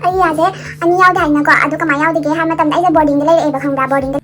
ꯑꯩ ꯌꯥꯁꯦ ꯑꯅꯤ ꯌꯥꯎꯗꯦ ꯍꯥꯏꯅꯀꯣ ꯑꯗꯨ ꯀꯃꯥꯏꯅ ꯌꯥꯎꯗꯒꯦ ꯍꯥꯏꯕ ꯃꯇꯝꯗ ꯑꯩꯁꯦ ꯕꯣꯔꯗꯤꯡꯗ ꯂꯩꯔꯛꯑꯦꯕ ꯈꯪꯕ꯭ꯔꯥ ꯕꯣꯔꯗꯤꯡꯗ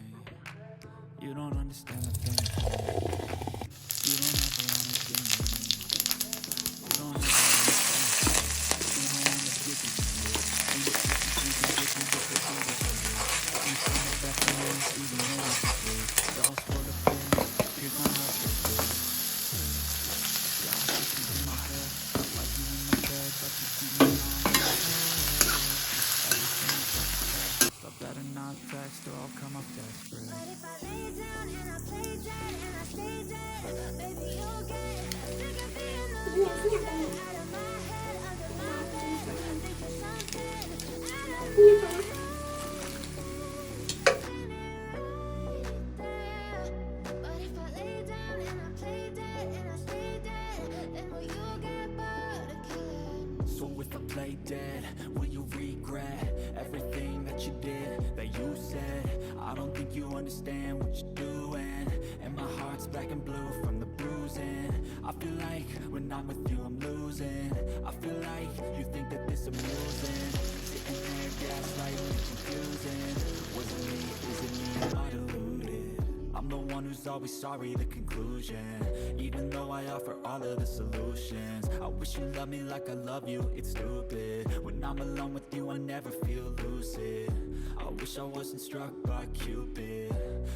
So if I play dead, will you regret everything that you did, that you said? I don't think you understand what you're doing, and my heart's black and blue from the bruising. I feel like when I'm with you I'm losing. I feel like you think that this amusing, sitting there gaslighting and confusing. Was it me, is it me, am I deluded? I'm the one who's always sorry, the conclusion. Even though I offer all of the solutions, I wish you loved me like I love you, it's stupid. When I'm alone with you I never feel lucid. I wish I wasn't struck by Cupid.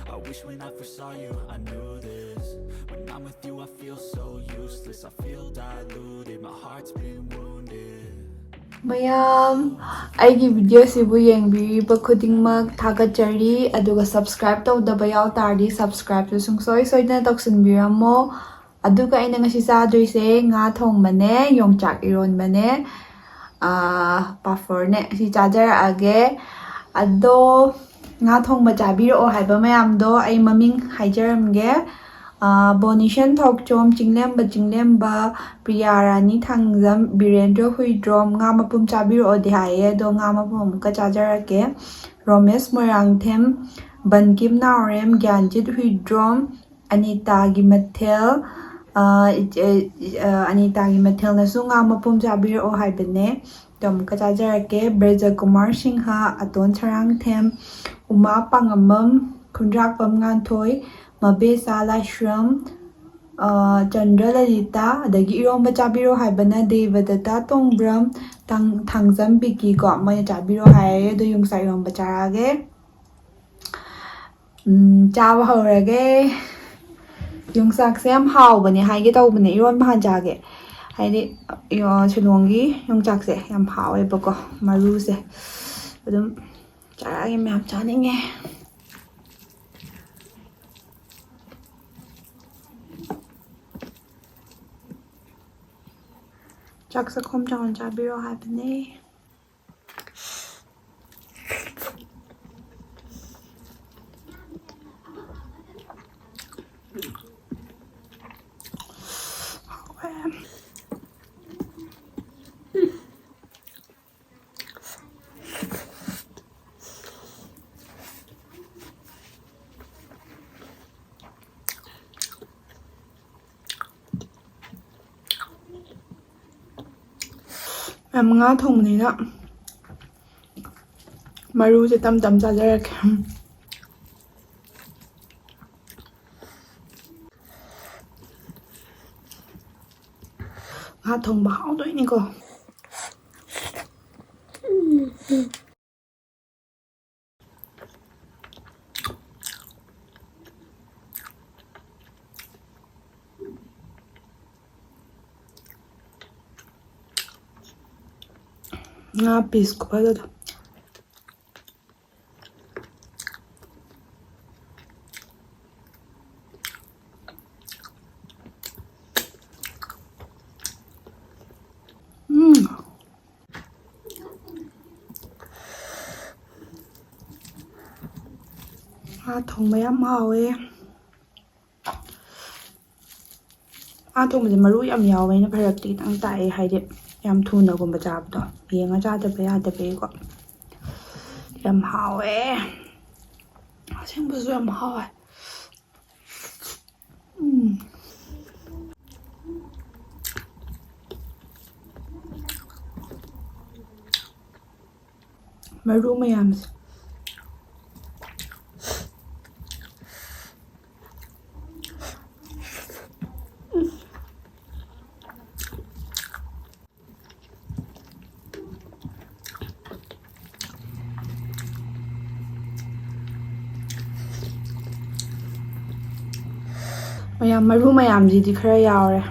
I wish when I first saw you I knew this. When I'm with you I feel so useless. I feel diluted, my heart's been wounded. ꯃꯌꯥꯝ ꯑꯩꯒꯤ ꯚꯤꯗꯤꯑꯣꯁꯤꯕꯨ ꯌꯦꯡꯕꯤꯔꯤꯕ ꯈꯨꯗꯤꯡꯃꯛ ꯊꯥꯒꯠꯆꯔꯤ ꯑꯗꯨꯒ subscribe ꯇꯧꯗꯕ ꯌꯥꯎ ꯇꯥꯔꯗꯤ ꯁꯕꯁꯀ꯭ꯔꯥꯏꯕꯁꯨ ꯁꯨꯡꯁꯣꯏ ꯁꯣꯏꯗꯅ ꯇꯧꯁꯤꯟꯕꯤꯔꯝꯃꯣ ꯑꯗꯨꯒ ꯑꯩꯅ ꯉꯁꯤ ꯆꯥꯗꯣꯏꯁꯦ ꯉꯥ ꯊꯣꯡꯕꯅꯦ ꯌꯣꯡꯆꯥꯛ ꯏꯔꯣꯟꯕꯅꯦ ꯄꯥꯐꯣꯔꯅꯦ ꯁꯤ ꯆꯥꯖꯔꯛꯑꯒꯦ ꯑꯗꯣ ꯉꯥ ꯊꯣꯡꯕ ꯆꯥꯕꯤꯔꯛꯑꯣ ꯍꯥꯏꯕ ꯃꯌꯥꯝꯗꯣ ꯑꯩ ꯃꯃꯤꯡ ꯍꯥꯏꯖꯔꯝꯒꯦ ꯕꯣꯅꯤꯁꯟ ꯊꯣꯛꯆꯣꯝ ꯆꯤꯡꯂꯦꯝꯕ ꯄ꯭ꯔꯤꯌꯥꯔꯥꯅꯤ ꯊꯥꯡꯖꯝ ꯕꯤꯔꯦꯟꯗ꯭ꯔ ꯍꯨꯏꯗ꯭ꯔꯣꯝ ꯉꯥ ꯃꯄꯨꯝ ꯆꯥꯕꯤꯔꯛꯑꯣꯗꯤ ꯍꯥꯏꯌꯦ ꯑꯗꯣ ꯉꯥ ꯃꯄꯨꯝ ꯑꯃꯨꯛꯀ ꯆꯥꯖꯔꯛꯀꯦ ꯔꯣꯃꯦꯁ ꯃꯣꯏꯔꯥꯡꯊꯦꯝ ꯕꯟꯀꯤꯝ ꯅꯥꯎꯔꯦꯝ ꯒ꯭ꯌꯥꯟꯖꯤꯠ ꯍꯨꯏꯗ꯭ꯔꯣꯝ ꯑꯅꯤꯇꯥꯒꯤ ꯃꯊꯦꯜ ꯑꯅꯤꯇꯥꯒꯤ ꯃꯊꯦꯜꯅꯁꯨ ꯉꯥ ꯃꯄꯨꯝ ꯆꯥꯕꯤꯔꯛꯑꯣ ꯍꯥꯏꯕꯅꯦ ꯑꯗꯣ ꯑꯃꯨꯛꯀ ꯆꯥꯖꯔꯛꯀꯦ ꯕ꯭ꯔꯖꯀꯨꯃꯥꯔ ꯁꯤꯡꯍ ꯑꯇꯣꯟ ꯁꯔꯥꯡꯊꯦꯝ ꯎꯃꯥ ꯄꯥꯉꯝꯃꯝ ꯈꯨꯟꯗ꯭ꯔꯥꯛꯄꯝ ꯉꯥꯟꯊꯣꯏ ꯃꯕꯦꯆꯥ ꯂꯥꯏꯁ꯭ꯔꯝ ꯆꯟꯗ꯭ꯔ ꯂꯂꯤꯇꯥ ꯑꯗꯒꯤ ꯏꯔꯣꯝꯕ ꯆꯥꯕꯤꯔꯣ ꯍꯥꯏꯕꯅ ꯗꯦꯕꯗꯇꯥ ꯇꯣꯡꯕ꯭ꯔꯝ ꯊꯥꯡꯖꯝ ꯕꯤꯀꯤꯀꯣ ꯃꯣꯏꯅ ꯆꯥꯕꯤꯔꯣ ꯍꯥꯏꯔꯦ ꯑꯗꯣ ꯌꯣꯡꯆꯥꯛ ꯏꯔꯣꯝꯕ ꯆꯥꯔꯛꯑꯒꯦ ꯆꯥꯕ ꯍꯧꯔꯒꯦ ꯌꯣꯡꯆꯥꯛꯁꯦ ꯌꯥꯝ ꯍꯥꯎꯕꯅꯦ ꯍꯥꯏꯒꯦ ꯇꯧꯕꯅꯦ ꯏꯔꯣꯟꯕ ꯍꯥꯟ ꯆꯥꯒꯦ ꯍꯥꯏꯗꯤ ꯁꯤꯂꯣꯡꯒꯤ ꯌꯣꯡꯆꯥꯛꯁꯦ ꯌꯥꯝ ꯍꯥꯎꯋꯦꯕꯀꯣ ꯃꯔꯨꯁꯦ ꯑꯗꯨꯝ ꯆꯥꯔꯛꯑꯒꯦ ꯃꯌꯥꯝ ꯆꯥꯅꯤꯡꯉꯦ ꯆꯥꯛ ꯆꯥꯈꯣꯝ ꯆꯥꯎꯅ ꯆꯥꯕꯤꯔꯣ ꯍꯥꯏꯕꯅꯦ ꯉꯥ ꯊꯣꯡꯕꯅꯤꯅ ꯃꯔꯨꯁꯦ ꯇꯝ ꯆꯥꯖꯔꯛꯀꯦ ꯉꯥ ꯊꯣꯡꯕ ꯍꯥꯎꯗꯣꯏꯅꯤꯀꯣ ꯉꯥ ꯄꯤꯁ ꯈꯨꯐꯖꯗꯣ ꯉꯥ ꯊꯣꯡꯕ ꯌꯥꯝ ꯍꯥꯎꯋꯦ ꯉꯥ ꯊꯣꯡꯕꯁꯦ ꯃꯔꯨ ꯌꯥꯝ ꯌꯥꯎꯋꯦꯅ ꯐꯔꯛꯇꯤ ꯈꯤꯇꯪ ꯇꯥꯛꯑꯦ ꯍꯥꯏꯗꯤ ꯌꯥꯝ ꯊꯨꯅꯒꯨꯝꯕ ꯆꯥꯕꯗꯣ ꯌꯦꯡꯉ ꯆꯥꯗꯕ ꯌꯥꯗꯕꯒꯤꯀꯣ ꯌꯥꯝ ꯍꯥꯎꯋꯦ ꯑꯁꯦꯡꯕꯁꯨ ꯌꯥꯝ ꯍꯥꯎꯋꯦ ꯃꯔꯨ ꯃꯌꯥꯝꯁꯦ ꯃꯔꯨ ꯃꯌꯥꯝꯁꯤꯗꯤ ꯈꯔ ꯌꯥꯎꯔꯦ.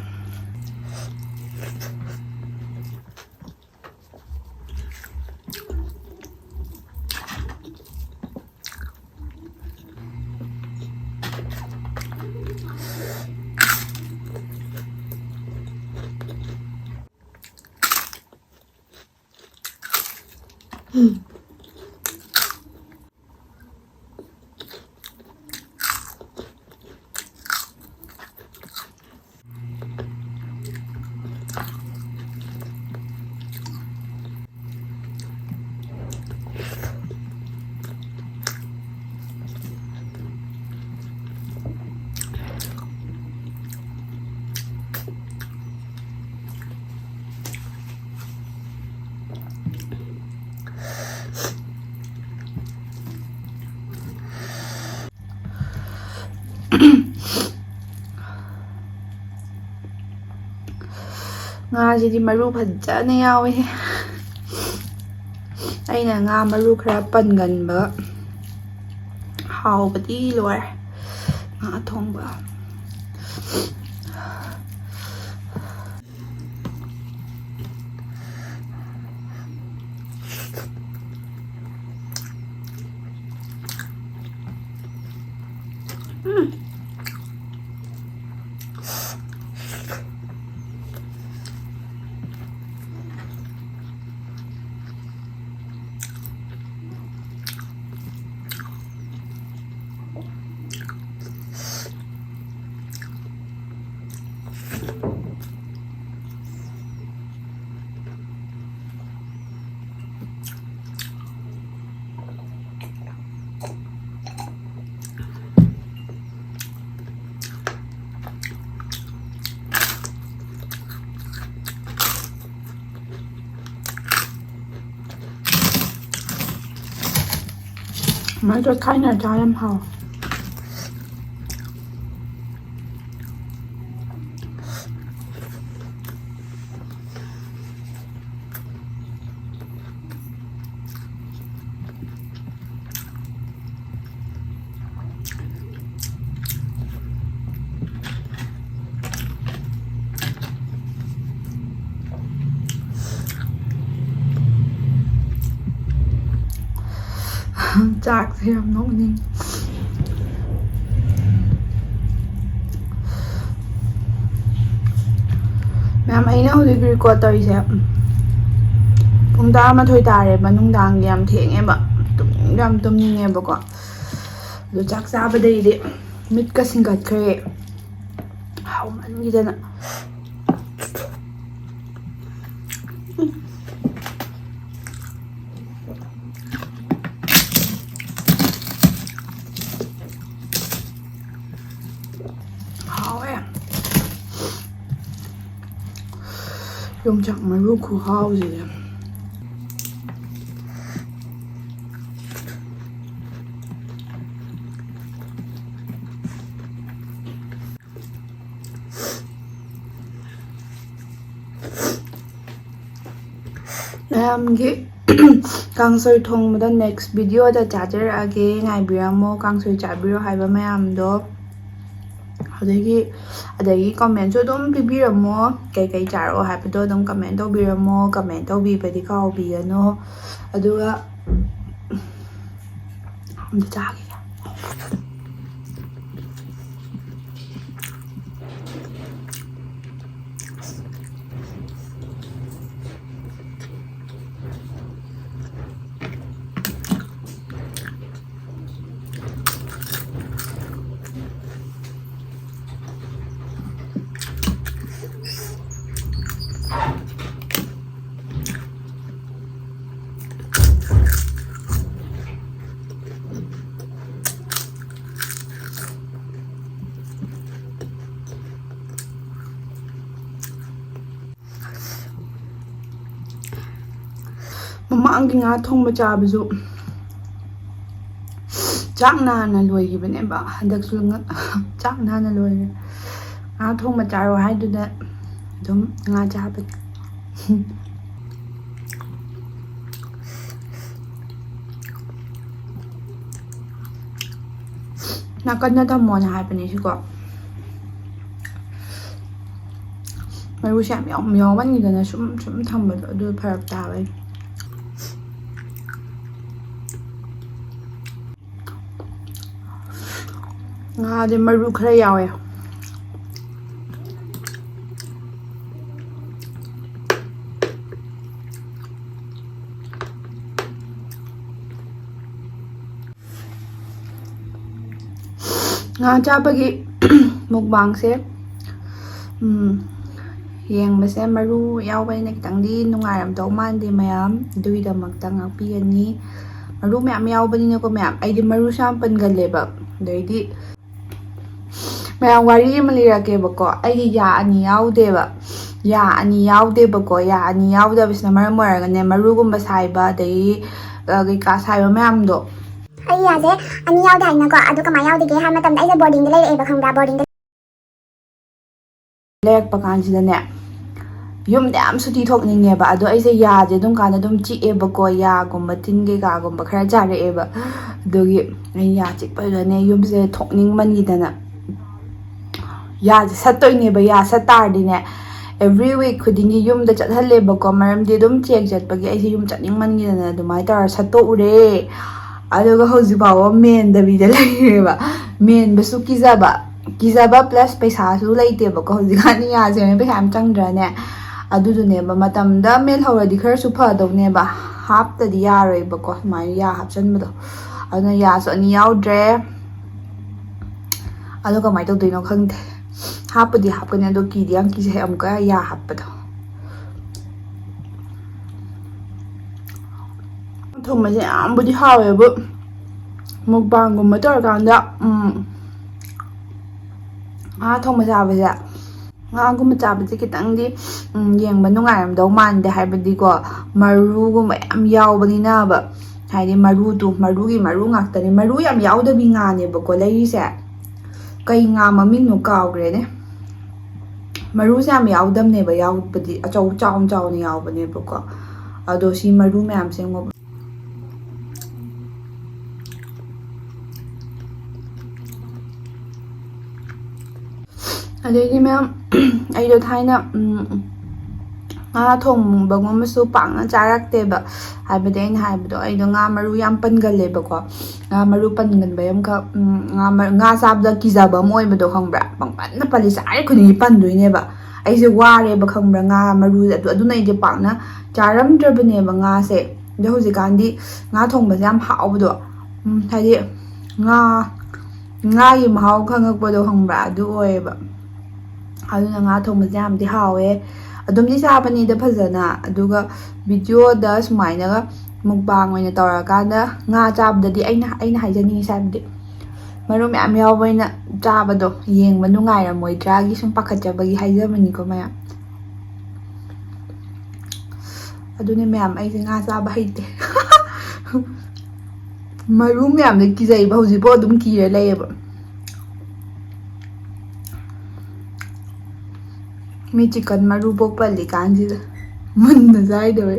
ꯉꯥꯁꯤꯗꯤ ꯃꯔꯨ ꯐꯖꯅ ꯌꯥꯎꯋꯦ. ꯑꯩꯅ ꯉꯥ ꯃꯔꯨ ꯈꯔ ꯄꯟꯒꯟꯕ. ꯍꯥꯎꯕꯗꯤ ꯂꯣꯏꯔꯦ ꯉꯥ ꯊꯣꯡꯕ. ꯃꯥꯏꯗꯣ ꯊꯥꯏꯅ ꯆꯥ ꯌꯥꯝ ꯍꯥꯎꯋꯦ. ꯆꯥꯛꯁꯦ ꯌꯥꯝ ꯅꯣꯛꯅꯤꯡ. ꯃꯌꯥꯝ ꯑꯩꯅ ꯍꯧꯖꯤꯛ ꯔꯦꯀꯣꯔꯠ ꯇꯧꯔꯤꯁꯦ ꯄꯨꯡ 12 ꯇꯥꯔꯦꯕ. ꯅꯨꯡꯗꯥꯡꯒꯤ ꯌꯥꯝ ꯊꯦꯡꯉꯦꯕ. ꯌꯥꯝ ꯇꯨꯝꯅꯤꯡꯉꯦꯕꯀꯣ. ꯑꯗꯣ ꯆꯥꯛ ꯆꯥꯕꯗꯩꯗꯤ ꯃꯤꯠꯀ ꯁꯤꯡꯒꯠꯈ꯭ꯔꯦ ꯍꯥꯎꯃꯟꯈꯤꯗꯅ. ꯍꯥꯎꯋꯦ. ꯌꯣꯡꯆꯥꯛ ꯃꯔꯨ ꯈꯨꯍꯥꯎꯁꯤꯗꯤ. ꯃꯌꯥꯝꯒꯤ ꯀꯥꯡꯁꯣꯏ ꯊꯣꯡꯕꯗ ꯅꯦꯛꯁ ꯚꯤꯗꯤꯑꯣꯗ ꯆꯥꯖꯔꯛꯑꯒꯦ. ꯉꯥꯏꯕꯤꯔꯝꯃꯣ. ꯀꯥꯡꯁꯣꯏ ꯆꯥꯕꯤꯔꯣ ꯍꯥꯏꯕ ꯃꯌꯥꯝꯗꯣ. ꯑꯗꯒꯤ ꯀꯣꯃꯦꯟꯁꯨ ꯑꯗꯨꯝ ꯄꯤꯕꯤꯔꯝꯃꯣ. ꯀꯩꯀꯩ ꯆꯥꯔꯛꯑꯣ ꯍꯥꯏꯕꯗꯣ ꯑꯗꯨꯝ ꯀꯃꯦꯟ ꯇꯧꯕꯤꯔꯝꯃꯣ. ꯀꯃꯦꯟ ꯇꯧꯕꯤꯕꯗꯤ ꯀꯥꯎꯕꯤꯒꯅꯨ. ꯑꯗꯨꯒ ꯑꯝꯇ ꯆꯥꯒꯦ. ꯃꯃꯥꯡꯒꯤ ꯉꯥ ꯊꯣꯡꯕ ꯆꯥꯕꯁꯨ ꯆꯥꯛ ꯅꯥꯟꯅ ꯂꯣꯏꯈꯤꯕꯅꯦꯕ ꯍꯟꯗꯛꯁꯨ ꯆꯥꯛ ꯅꯥꯟꯅ ꯂꯣꯏꯔꯦ ꯉꯥ ꯊꯣꯡꯕ ꯆꯥꯔꯣ ꯍꯥꯏꯗꯨꯗ ꯑꯗꯨꯝ ꯉꯥ ꯆꯥꯕꯅꯤ ꯅꯥꯀꯟꯗ ꯊꯝꯃꯣꯅ ꯍꯥꯏꯕꯅꯦ ꯁꯤꯀꯣ ꯃꯔꯨꯁꯦ ꯌꯥꯝ ꯌꯥꯎꯃꯟꯈꯤꯗꯅ ꯁꯨꯝ ꯊꯝꯕꯗꯣ ꯑꯗꯨ ꯐꯔꯛ ꯇꯥꯕꯩ ꯉꯥꯗꯤ ꯃꯔꯨ ꯈꯔ ꯌꯥꯎꯋꯦ ꯉꯥ ꯆꯥꯕꯒꯤ ꯃꯨꯛꯕꯥꯡꯁꯦ ꯌꯦꯡꯕꯁꯦ ꯃꯔꯨ ꯌꯥꯎꯕꯅꯤꯅ ꯈꯤꯇꯪꯗꯤ ꯅꯨꯡꯉꯥꯏꯔꯝꯗꯧ ꯃꯥꯟꯗꯦ ꯃꯌꯥꯝ ꯑꯗꯨꯒꯤꯗꯃꯛꯇ ꯉꯥꯛꯄꯤꯒꯅꯤ ꯃꯔꯨ ꯃꯌꯥꯝ ꯌꯥꯎꯕꯅꯤꯅꯀꯣ ꯃꯌꯥꯝ ꯑꯩꯗꯤ ꯃꯔꯨꯁꯨ ꯌꯥꯝ ꯄꯟꯒꯜꯂꯦꯕ ꯑꯗꯩꯗꯤ ꯃꯌꯥꯝ ꯋꯥꯔꯤ ꯑꯃ ꯂꯤꯔꯛꯀꯦꯕꯀꯣ ꯑꯩꯒꯤ ꯌꯥ ꯑꯅꯤ ꯌꯥꯎꯗꯦꯕ ꯌꯥ ꯑꯅꯤ ꯌꯥꯎꯗꯦꯕꯀꯣ ꯌꯥ ꯑꯅꯤ ꯌꯥꯎꯗꯕꯁꯤꯅ ꯃꯔꯝ ꯑꯣꯏꯔꯒꯅꯦ ꯃꯔꯨꯒꯨꯝꯕ ꯁꯥꯏꯕ ꯑꯗꯒꯤ ꯀꯩꯀꯥ ꯁꯥꯏꯕ ꯃꯌꯥꯝꯗꯣ ꯑꯩ ꯌꯥꯁꯦ ꯑꯅꯤ ꯌꯥꯎꯗꯦ ꯍꯥꯏꯅꯀꯣ ꯑꯗꯨ ꯀꯃꯥꯏꯅ ꯌꯥꯎꯗꯒꯦ ꯍꯥꯏꯕ ꯃꯇꯝꯗ ꯑꯩꯁꯦ ꯕꯣꯔꯗꯤꯡꯗ ꯂꯩꯔꯛꯑꯦꯕ ꯈꯪꯕ꯭ꯔꯥ ꯕꯣꯔꯗꯤꯡꯗ ꯂꯩꯔꯛꯄ ꯀꯥꯟꯁꯤꯗꯅꯦ ꯌꯨꯝꯗ ꯌꯥꯝ ꯁꯨꯇꯤ ꯊꯣꯛꯅꯤꯡꯉꯦꯕ ꯑꯗꯣ ꯑꯩꯁꯦ ꯌꯥꯁꯦ ꯑꯗꯨꯝ ꯀꯥꯟꯗ ꯑꯗꯨꯝ ꯆꯤꯛꯑꯦꯕꯀꯣ ꯌꯥꯒꯨꯝꯕ ꯇꯤꯟ ꯀꯩꯀꯥꯒꯨꯝꯕ ꯈꯔ ꯆꯥꯔꯛꯑꯦꯕ ꯑꯗꯨꯒꯤ ꯑꯩ ꯌꯥ ꯆꯤꯛꯄꯗꯨꯗꯅꯦ ꯌꯨꯝꯁꯦ ꯊꯣꯛꯅꯤꯡꯃꯟꯈꯤꯗꯅ ꯌꯥꯁꯦ ꯁꯠꯇꯣꯏꯅꯦꯕ ꯌꯥ ꯁꯠ ꯇꯥꯔꯗꯤꯅꯦ ꯑꯦꯕ꯭ꯔꯤ ꯋꯤꯛ ꯈꯨꯗꯤꯡꯒꯤ ꯌꯨꯝꯗ ꯆꯠꯍꯜꯂꯦꯕꯀோ ꯃꯔꯝꯗꯤ ꯑꯗꯨꯝ ꯆꯦꯛ ꯆꯠꯄꯒꯤ ꯑꯩꯁꯦ ꯌꯨꯝ ꯆꯠꯅꯤꯡꯃꯟꯈꯤꯗꯅ ꯑꯗꯨꯃꯥꯏꯅ ꯇꯧꯔ ꯁꯠꯇꯣꯛꯎꯔꯦ ꯑꯗꯨꯒ ꯍꯧꯖꯤꯛ ꯐꯥꯎꯕ ꯃꯦꯟꯗꯕꯤꯗ ꯂꯩꯔꯦꯕ ꯃꯦꯟꯕꯁꯨ ꯀꯤꯖꯕ ꯄ꯭ꯂꯁ ꯄꯩꯁꯥꯁꯨ ꯂꯩꯇꯦꯕꯀꯣ ꯍꯧꯖꯤꯛꯀꯥꯟꯗꯤ ꯌꯥꯁꯦ ꯄꯩꯁా ꯌꯥꯝ ꯆꯪꯗ꯭ꯔꯅꯦ ꯑꯗꯨꯗꯨꯅꯦꯕ ꯃꯇꯝꯗ ꯃꯦꯜꯍꯧꯔꯗꯤ ꯈꯔꯁꯨ ꯐꯗꯧꯅꯦꯕ ꯍꯥꯞꯇꯗꯤ ꯌꯥꯔꯣꯏꯕꯀꯣ ꯁꯨꯃꯥꯏꯅ ꯌꯥ ꯍꯥꯞꯆꯟꯕꯗꯣ ꯑꯗꯨꯅ ꯌꯥꯁꯨ ꯑꯅꯤ ꯌꯥꯎꯗ꯭ꯔꯦ ꯑꯗꯣ ꯀꯃꯥꯏꯅ ꯇꯧꯗꯣꯏꯅꯣ ꯈꯪꯗꯦ ꯍꯥꯞꯄꯨꯗꯤ ꯍꯥꯞꯀꯅꯤ ꯑꯗꯣ ꯀꯤꯗꯤ ꯌꯥꯝ ꯀꯤꯖꯩ ꯑꯃꯨꯛꯀ ꯌꯥ ꯍꯥꯞꯄꯗꯣ ꯊꯣꯡꯕꯁꯦ ꯌꯥꯝꯕꯨꯗꯤ ꯍꯥꯎꯋꯦꯕꯨ ꯃꯨꯛꯕꯥꯡꯒꯨꯝꯕ ꯇꯧꯔꯀꯥꯟꯗ ꯉꯥ ꯊꯣꯡꯕ ꯆꯥꯕꯁꯦ ꯉꯥꯒꯨꯝꯕ ꯆꯥꯕꯁꯦ ꯈꯤꯇꯪꯗꯤ ꯌꯦꯡꯕ ꯅꯨꯡꯉꯥꯏꯔꯝꯗꯧ ꯃꯥꯟꯗꯦ ꯍꯥꯏꯕꯗꯤꯀோ ꯃꯔꯨꯒꯨꯝꯕ ꯌꯥꯝ ꯌꯥꯎꯕꯅꯤꯅꯕ ꯍꯥꯏꯗꯤ ꯃꯔꯨꯒꯤ ꯃꯔꯨ ꯉꯥꯛꯇꯅꯦ ꯃꯔꯨ ꯌꯥꯝ ꯌꯥꯎꯗꯕꯤ ꯉꯥꯅꯦꯕꯀꯣ ꯂꯩꯔꯤꯁꯦ ꯀꯩ ꯉꯥ ꯃꯃꯤꯡꯅꯣ ꯀꯥꯎꯈ꯭ꯔꯦꯅꯦ ꯃꯔꯨꯁꯦ ꯌꯥꯝ ꯌꯥꯎꯗꯝꯅꯦꯕ ꯌꯥꯎꯕꯗꯤ ꯆꯥꯎꯅ ꯌꯥꯎꯕꯅꯦꯕꯀꯣ ꯑꯗꯣ ꯁꯤ ꯃꯔꯨ ꯃꯌꯥꯝꯁꯦ ꯑꯗꯩꯗꯤ ꯃꯌꯥꯝ ꯑꯩꯗꯣ ꯊꯥꯏꯅ ꯉꯥ ꯊꯣꯡꯕꯒꯨꯝꯕꯁꯨ ꯄꯥꯛꯅ ꯆꯥꯔꯛꯇꯦꯕ ꯍꯥꯏꯕꯗꯤ ꯑꯩꯅ ꯍꯥꯏꯕꯗꯣ ꯑꯩꯗꯣ ꯉꯥ ꯃꯔꯨ ꯌꯥꯝ ꯄꯟꯒꯜꯂꯦꯕꯀꯣ ꯉꯥ ꯃꯔꯨ ꯄꯟꯒꯟꯕꯩ ꯑꯃꯈꯛ ꯉꯥ ꯆꯥꯕꯗ ꯀꯤꯖꯕ ꯑꯃ ꯑꯣꯏꯕꯗꯣ ꯈꯪꯕ꯭ꯔꯥ ꯄꯪꯄꯟꯅ ꯄꯜꯂꯤ ꯆꯥꯔꯤ ꯈꯨꯗꯤꯡꯒꯤ ꯄꯟꯗꯣꯏꯅꯦꯕ ꯑꯩꯁꯦ ꯋꯥꯔꯦꯕ ꯈꯪꯕ꯭ꯔꯥ ꯉꯥ ꯃꯔꯨ ꯑꯗꯨꯅ ꯑꯩꯁꯦ ꯄꯥꯛꯅ ꯆꯥꯔꯝꯗ꯭ꯔꯕꯅꯦꯕ ꯉꯥꯁꯦ ꯑꯗꯣ ꯍꯧꯖꯤꯛꯀꯥꯟꯗꯤ ꯉꯥ ꯊꯣꯡꯕꯁꯦ ꯌꯥꯝ ꯍꯥꯎꯕꯗோ ꯍꯥꯏꯗꯤ ꯉꯥꯒꯤ ꯃꯍꯥꯎ ꯈꯪꯉꯛꯄꯗꯣ ꯈꯪꯕ꯭ꯔꯥ ꯑꯗꯨ ꯑꯣꯏꯌꯦꯕ ꯑꯗꯨꯅ ꯉꯥ ꯊꯣꯡꯕꯁꯦ ꯌꯥꯝꯗꯤ ꯍꯥꯎꯋꯦ ꯑꯗꯨꯝꯗꯤ ꯆꯥꯕꯅꯤꯗ ꯐꯖꯅ ꯑꯗꯨꯒ ꯚꯤꯗꯤꯑꯣꯗ ꯁꯨꯃꯥꯏꯅꯒ ꯃꯨꯛꯕꯥꯡ ꯑꯣꯏꯅ ꯇꯧꯔꯀꯥꯟꯗ ꯉꯥ ꯆꯥꯕꯗꯗꯤ ꯑꯩꯅ ꯍꯥꯏꯖꯅꯤꯡꯉꯤꯁꯦ ꯍꯥꯏꯕꯗꯤ ꯃꯔꯨ ꯃꯌꯥꯝ ꯌꯥꯎꯕꯅꯤꯅ ꯆꯥꯕꯗꯣ ꯌꯦꯡꯕ ꯅꯨꯡꯉꯥꯏꯔꯝꯃꯣꯏꯗ꯭ꯔꯥꯒꯤ ꯁꯨꯝ ꯄꯥꯈꯠꯆꯕꯒꯤ ꯍꯥꯏꯖꯕꯅꯤꯀꯣ ꯃꯌꯥꯝ ꯑꯗꯨꯅꯦ ꯃꯌꯥꯝ ꯑꯩꯁꯦ ꯉꯥ ꯆꯥꯕ ꯍꯩꯇꯦ ꯃꯔꯨ ꯃꯌꯥꯝꯗ ꯀꯤꯖꯩꯕ ꯍꯧꯖꯤꯛꯐꯥꯎ ꯑꯗꯨꯝ ꯀꯤꯔ ꯂꯩꯌꯦꯕ ꯃꯤ ꯆꯤꯛꯀꯟ ꯃꯔꯨ ꯄꯣꯛ ꯄꯜꯂꯤ ꯀꯥꯟꯁꯤꯗ ꯃꯨꯟꯅ ꯆꯥꯏꯗꯧꯔꯦ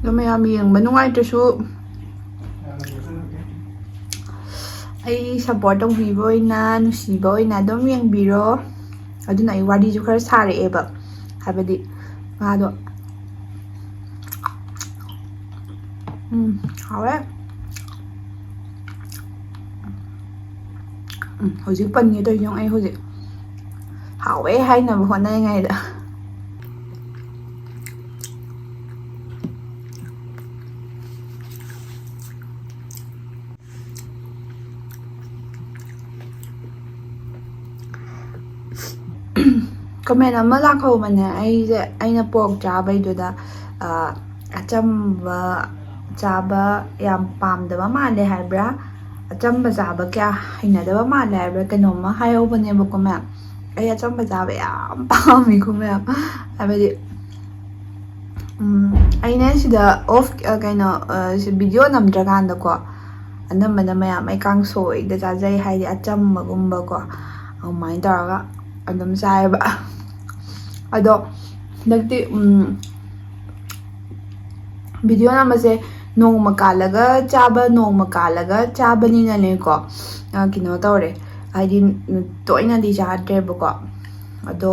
ꯑꯗꯣ ꯃꯌꯥꯝ ꯌꯦꯡꯕ ꯅꯨꯡꯉꯥꯏꯇ꯭ꯔꯁꯨ ꯑꯩ ꯁꯞꯄꯣꯔꯠ ꯇꯧꯕꯤꯕ ꯑꯣꯏꯅ ꯅꯨꯡꯁꯤꯕ ꯑꯣꯏꯅ ꯑꯗꯨꯝ ꯌꯦꯡꯕꯤꯔꯣ ꯑꯗꯨꯅ ꯑꯩ ꯋꯥꯔꯤꯁꯨ ꯈꯔ ꯁꯥꯔꯛꯑꯦꯕ ꯍꯥꯏꯕꯗꯤ ꯉꯥꯗꯣ ꯍꯥꯎꯋꯦ ꯍꯧꯖꯤꯛ ꯄꯟꯒꯦ ꯇꯧꯔꯤꯁꯦ ꯑꯩ ꯍꯧꯖꯤꯛ ꯍꯥꯎꯋꯦ ꯍꯥꯏꯅꯕ ꯍꯣꯠꯅꯔꯤꯉꯩꯗ ꯀꯃꯦꯟ ꯑꯃ ꯂꯥꯛꯍꯧꯕꯅꯦ ꯑꯩꯅ ꯄꯣꯔꯛ ꯆꯥꯕꯩꯗꯨꯗ ꯑꯆꯝꯕ ꯆꯥꯕ ꯌꯥꯝ ꯄꯥꯝꯗꯕ ꯃꯥꯜꯂꯦ ꯍꯥꯏꯕ꯭ꯔꯥ ꯑꯆꯝꯕ ꯆꯥꯕ ꯀꯌꯥ ꯍꯩꯅꯗꯕ ꯃꯥꯜꯂꯦ ꯍꯥꯏꯕ꯭ꯔꯥ ꯀꯩꯅꯣꯝꯃ ꯍꯥꯏꯍꯧꯕꯅꯦꯕꯀꯣ ꯃꯌꯥꯝ ꯑꯩ ꯑꯆꯝꯕ ꯆꯥꯕ ꯌꯥꯝ ꯄꯥꯝꯃꯤꯀꯣ ꯃꯌꯥꯝ ꯍꯥꯏꯕꯗꯤ ꯑꯩꯅ ꯁꯤꯗ ꯀꯩꯅꯣ ꯚꯤꯗꯤꯑꯣ ꯅꯝꯗ꯭ꯔꯀꯥꯟꯗꯀꯣ ꯑꯅꯝꯕꯅ ꯃꯌꯥꯝ ꯑꯩ ꯀꯥꯡꯁꯣꯏꯗ ꯆꯥꯖꯩ ꯍꯥꯏꯗꯤ ꯑꯆꯝꯕꯒꯨꯝꯕꯀꯣ ꯑꯗꯨꯃꯥꯏꯅ ꯇꯧꯔꯒ ꯑꯗꯨꯝ ꯆꯥꯏꯌꯦꯕ ꯑꯗꯣ ꯍꯟꯗꯛꯇꯤ ꯚꯤꯗꯤꯑꯣ ꯅꯝꯕꯁꯦ ꯅꯣꯡꯃ ꯀꯥꯜꯂꯒ ꯆꯥꯕ ꯅꯣꯡꯃ ꯀꯥꯜꯂꯒ ꯆꯥꯕꯅꯤꯅꯅꯦꯀꯣ ꯀꯩꯅꯣ ꯇꯧꯔꯦ ꯍꯥꯏꯗꯤ ꯇꯣꯏꯅꯗꯤ ꯆꯥꯗ꯭ꯔꯦꯕꯀꯣ ꯑꯗꯣ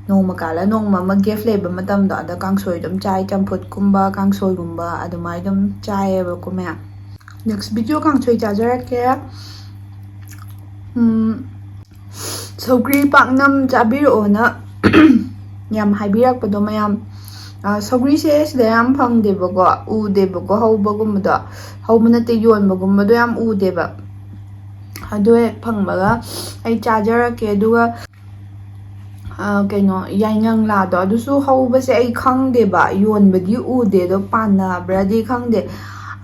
ꯅꯣꯡꯃ ꯀꯥꯜꯂ ꯅꯣꯡꯃ ꯑꯃ ꯒꯦꯞ ꯂꯩꯕ ꯃꯇꯝꯗꯣ ꯑꯗ ꯀꯥꯡꯁꯣꯏ ꯑꯗꯨꯝ ꯆꯥꯏ ꯆꯝꯐꯨꯠꯀꯨꯝꯕ ꯀꯥꯡꯁꯣꯏꯒꯨꯝꯕ ꯑꯗꯨꯃꯥꯏꯅ ꯑꯗꯨꯝ ꯆꯥꯏꯌꯦꯕꯀꯣ ꯃꯌꯥꯝ ꯅꯦꯛꯁ ꯚꯤꯗꯤꯑꯣ ꯀꯥꯡꯁꯣꯏ ꯆꯥꯖꯔꯛꯀꯦ ꯁꯧꯒ꯭ꯔꯤ ꯄꯥꯛꯅꯝ ꯆꯥꯕꯤꯔꯛꯑꯣꯅ ꯌꯥꯝ ꯍꯥꯏꯕꯤꯔꯛꯄꯗꯣ ꯃꯌꯥꯝ ꯁꯧꯒ꯭ꯔꯤꯁꯦ ꯁꯤꯗ ꯌꯥꯝ ꯐꯪꯗꯦꯕꯀꯣ ꯎꯗꯦꯕꯀꯣ ꯍꯧꯕꯒꯨꯝꯕꯗꯣ ꯍꯧꯕ ꯅꯠꯇꯦ ꯌꯣꯟꯕꯒꯨꯝꯕꯗꯣ ꯌꯥꯝ ꯎꯗꯦꯕ ꯑꯗꯨ ꯍꯦꯛ ꯐꯪꯕꯒ ꯑꯩ ꯆꯥꯖꯔꯛꯀꯦ ꯑꯗꯨꯒ ꯀꯩꯅꯣ ꯌꯥꯏꯉꯪꯂꯥꯗꯣ ꯑꯗꯨꯁꯨ ꯍꯧꯕꯁꯦ ꯑꯩ ꯈꯪꯗꯦꯕ ꯌꯣꯟꯕꯗꯤ ꯎꯗꯦ ꯑꯗꯣ ꯄꯥꯟꯅꯕ꯭ꯔꯗꯤ ꯈꯪꯗꯦ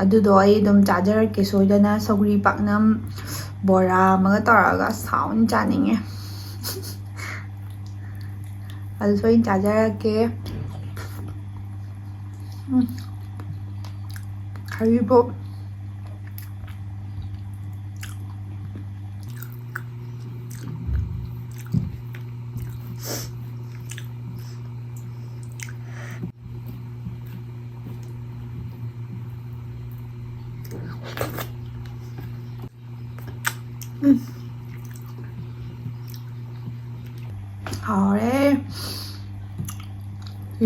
ꯑꯗꯨꯗꯣ ꯑꯩ ꯑꯗꯨꯝ ꯆꯥꯖꯔꯛꯀꯦ ꯁꯣꯏꯗꯅ ꯁꯧꯒ꯭ꯔꯤ ꯄꯥꯛꯅꯝ ꯕꯣꯔꯥ ꯑꯃꯒ ꯇꯧꯔꯒ ꯁꯥꯎꯅ ꯆꯥꯅꯤꯡꯉꯦ ꯑꯗꯨ ꯁꯣꯏꯅ ꯆꯥꯖꯔꯛꯀꯦ ꯍꯔꯤꯕꯣꯞ ꯍꯥꯎꯔꯦ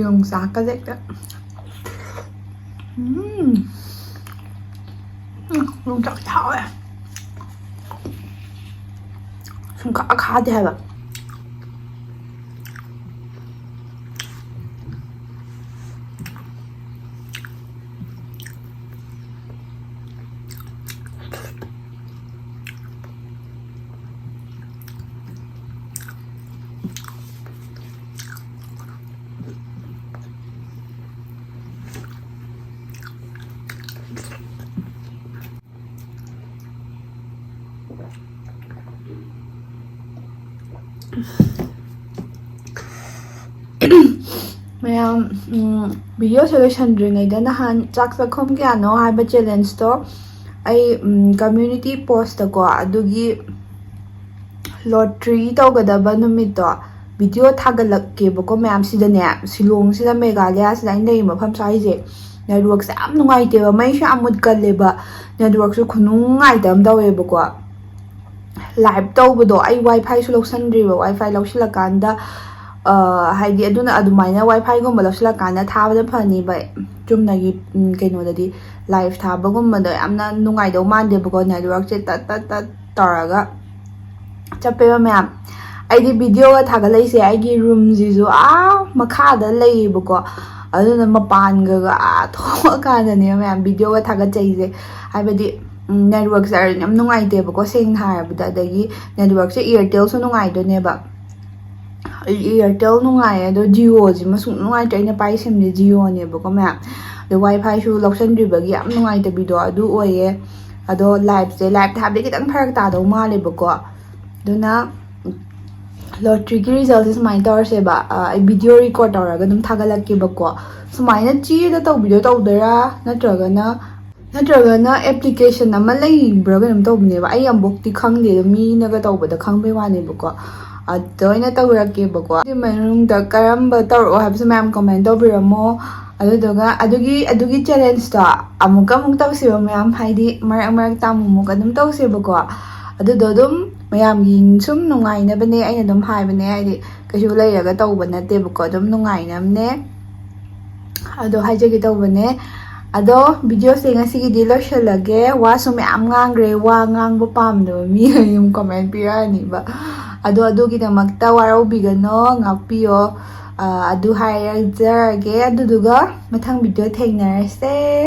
ꯌꯣꯡꯆꯥꯛꯀ ꯍꯦꯛꯇ ꯌꯣꯡꯆꯥꯛ ꯍꯥꯎꯋꯦ ꯁꯨꯡꯈꯥ ꯈꯥꯗꯦ ꯍꯥꯏꯕ ꯃꯌꯥꯝ ꯚꯤꯗꯤꯑꯣꯁꯦ ꯂꯣꯏꯁꯟꯗ꯭ꯔꯤꯉꯩꯗ ꯅꯍꯥꯟ ꯆꯥꯛ ꯆꯥꯛꯈꯨꯝ ꯀꯌꯥꯅꯣ ꯍꯥꯏꯕ ꯆꯦꯂꯦꯟꯖꯇꯣ ꯑꯩ ꯀꯝꯃ꯭ꯌꯨꯅꯤꯇꯤ ꯄꯣꯁꯇꯀꯣ ꯑꯗꯨꯒꯤ ꯂꯣꯇ꯭ꯔꯤ ꯇꯧꯒꯗꯕ ꯅꯨꯃꯤꯠꯇꯣ ꯚꯤꯗꯤꯑꯣ ꯊꯥꯒꯠꯂꯛꯀꯦꯕꯀꯣ ꯃꯌꯥꯝ ꯁꯤꯗꯅꯦ ꯁꯤꯂꯣꯡꯁꯤꯗ ꯃꯦꯘꯥꯂꯌꯥꯁꯤꯗ ꯑꯩꯅ ꯂꯩꯔꯤꯕ ꯃꯐꯝ ꯁ꯭ꯋꯥꯏꯁꯦ ꯅꯦꯠꯋꯔꯛꯁꯦ ꯌꯥꯝ ꯅꯨꯡꯉꯥꯏꯇꯦꯕ ꯃꯩꯁꯨ ꯌꯥꯝ ꯃꯨꯠꯀꯜꯂꯦꯕ ꯅꯦꯠꯋꯔꯛꯁꯨ ꯈꯨꯅꯨꯡꯉꯥꯏꯇ ꯑꯃ ꯇꯧꯋꯦꯕꯀꯣ ꯂꯥꯏꯚ ꯇꯧꯕꯗꯣ ꯑꯩ ꯋꯥꯏ ꯐꯥꯏꯁꯨ ꯂꯧꯁꯟꯗ꯭ꯔꯤꯕ ꯋꯥꯏ ꯐꯥꯏ ꯂꯧꯁꯤꯜꯂꯀꯥꯟꯗ ꯍꯥꯏꯗꯤ ꯑꯗꯨꯅ ꯑꯗꯨꯃꯥꯏꯅ ꯋꯥꯏ ꯐꯥꯏꯒꯨꯝꯕ ꯂꯧꯁꯤꯜꯂꯀꯥꯟꯗ ꯊꯥꯕꯗ ꯐꯅꯤꯕ ꯆꯨꯝꯅꯒꯤ ꯀꯩꯅꯣꯗꯗꯤ ꯂꯥꯏꯚ ꯊꯥꯕꯒꯨꯝꯕꯗꯣ ꯌꯥꯝꯅ ꯅꯨꯡꯉꯥꯏꯗꯧ ꯃꯥꯟꯗꯦꯕꯀꯣ ꯅꯦꯠꯋꯔꯛꯁꯦ ꯇꯠ ꯇꯠ ꯇꯠ ꯇꯧꯔꯒ ꯆꯠꯄꯦꯕ ꯃꯌꯥꯝ ꯑꯩꯗꯤ ꯚꯤꯗꯤꯑꯣꯒ ꯊꯥꯒꯠꯂꯛꯏꯁꯦ ꯑꯩꯒꯤ ꯔꯨꯝꯁꯤꯁꯨ ꯃꯈꯥꯗ ꯂꯩꯌꯦꯕꯀꯣ ꯑꯗꯨꯅ ꯃꯄꯥꯟꯒꯒ ꯊꯣꯛꯑꯀꯥꯟꯗꯅꯦ ꯃꯌꯥꯝ ꯚꯤꯗꯤꯑꯣꯒ ꯊꯥꯒꯠꯆꯩꯁꯦ ꯍꯥꯏꯕꯗꯤ ꯅꯦꯠꯋꯔꯛꯁꯦ ꯌꯥꯝ ꯅꯨꯡꯉꯥꯏꯇꯦꯕꯀꯣ ꯁꯦꯡꯅ ꯍꯥꯏꯔꯕꯗ ꯑꯗꯒꯤ ꯅꯦꯠꯋꯔꯛꯁꯦ ꯏꯌꯥꯔꯇꯦꯜꯁꯨ ꯅꯨꯡꯉꯥꯏꯗꯣꯏꯅꯦꯕ ꯏꯌꯥꯔꯇꯦꯜ ꯅꯨꯡꯉꯥꯏꯌꯦ ꯑꯗꯣ ꯖꯤꯑꯣꯁꯤꯃ ꯁꯨꯡ ꯅꯨꯡꯉꯥꯏꯇ꯭ꯔꯦ ꯑꯩꯅ ꯄꯥꯏ ꯁꯤꯝꯁꯦ ꯖꯤꯑꯣꯅꯦꯕꯀꯣ ꯃꯌꯥꯝ ꯑꯗꯣ ꯋꯥꯏ ꯐꯥꯏꯁꯨ ꯂꯧꯁꯟꯗ꯭ꯔꯤꯕꯒꯤ ꯌꯥꯝ ꯅꯨꯡꯉꯥꯏꯇꯕꯤꯗꯣ ꯑꯗꯨ ꯑꯣꯏꯌꯦ ꯑꯗꯣ ꯂꯥꯏꯚꯁꯦ ꯂꯥꯏꯚ ꯊꯥꯕꯗꯤ ꯈꯤꯇꯪ ꯐꯔꯛ ꯇꯥꯗꯧ ꯃꯥꯜꯂꯦꯕꯀோ ꯑꯗꯨꯅ ꯂꯣꯇ꯭ꯔꯤꯒꯤ ꯔꯤꯖꯜꯁꯦ ꯁꯨꯃꯥꯏꯅ ꯇꯧꯔꯁꯦꯕ ꯑꯩ ꯚꯤꯗꯤꯑꯣ ꯔꯦꯀꯣꯔꯠ ꯇꯧꯔꯒ ꯑꯗꯨꯝ ꯊꯥꯒꯠꯂꯛꯀꯦꯕꯀꯣ ꯁꯨꯃꯥꯏꯅ ꯆꯦꯗ ꯇꯧꯕꯤꯗꯣ ꯇꯧꯗꯣꯏꯔꯥ ꯅꯠꯇ꯭ꯔꯒꯅ ꯑꯦꯄ꯭ꯂꯤꯀꯦꯁꯟ ꯑꯃ ꯂꯩꯕ꯭ꯔꯥ ꯀꯩꯅꯣꯝ ꯇꯧꯕꯅꯦꯕ ꯑꯩ ꯑꯃꯨꯛꯇꯤ ꯈꯪꯗꯦ ꯑꯗꯣ ꯃꯤꯅꯒ ꯇꯧꯕꯗ ꯈꯪꯕꯩ ꯋꯥꯅꯦꯕꯀꯣ ꯑꯗꯨꯗ ꯑꯣꯏꯅ ꯇꯧꯔꯛꯀꯦꯕꯀꯣ ꯑꯗꯨꯒꯤ ꯃꯅꯨꯡꯗ ꯀꯔꯝꯕ ꯇꯧꯔꯛꯑꯣ ꯍꯥꯏꯕꯁꯨ ꯃꯌꯥꯝ ꯀꯃꯦꯟ ꯇꯧꯕꯤꯔꯝꯃꯣ ꯑꯗꯨꯗꯨꯒ ꯑꯗꯨꯒꯤ ꯆꯦꯂꯦꯟꯖꯇꯣ ꯑꯃꯨꯛ ꯇꯧꯁꯦꯕ ꯃꯌꯥꯝ ꯍꯥꯏꯗꯤ ꯃꯔꯛꯇ ꯑꯃꯨꯛ ꯑꯗꯨꯝ ꯇꯧꯁꯦꯕꯀோ ꯑꯗꯨꯗꯣ ꯑꯗꯨꯝ ꯃꯌꯥꯝꯒꯤ ꯁꯨꯝ ꯅꯨꯡꯉꯥꯏꯅꯕꯅꯦ ꯑꯩꯅ ꯑꯗꯨꯝ ꯍꯥꯏꯕꯅꯦ ꯍꯥꯏꯗꯤ ꯀꯩꯁꯨ ꯂꯩꯔꯒ ꯇꯧꯕ ꯅꯠꯇꯦꯕꯀꯣ ꯑꯗꯨꯝ ꯅꯨꯡꯉꯥꯏꯅꯕꯅꯦ ꯑꯗꯣ ꯍꯥꯏꯖꯒꯦ ꯇꯧꯕꯅꯦ ꯑꯗꯣ ꯚꯤꯗꯤꯑꯣꯁꯦ ꯉꯁꯤꯒꯤꯗꯤ ꯂꯣꯏꯁꯤꯜꯂꯒꯦ ꯋꯥꯁꯨ ꯃꯌꯥꯝ ꯉꯥꯡꯈ꯭ꯔே ꯋꯥ ꯉꯥꯡꯕ ꯄꯥꯝꯗꯕ ꯃꯤ ꯑꯗꯨꯝ ꯀꯃꯦꯟ ꯄꯤꯔꯛꯑꯅꯤꯕ ꯑꯗꯣ ꯑꯗꯨꯒꯤꯗꯃꯛꯇ ꯋꯥꯔꯧꯕꯤꯒꯅꯣ ꯉꯥꯛꯄꯤꯌꯣ ꯑꯗꯨ ꯍꯥꯏꯔꯖꯔꯒꯦ ꯑꯗꯨꯗꯨꯒ ꯃꯊꯪ ꯚꯤꯗꯤꯑꯣ ꯊꯦꯡꯅꯔꯁꯦ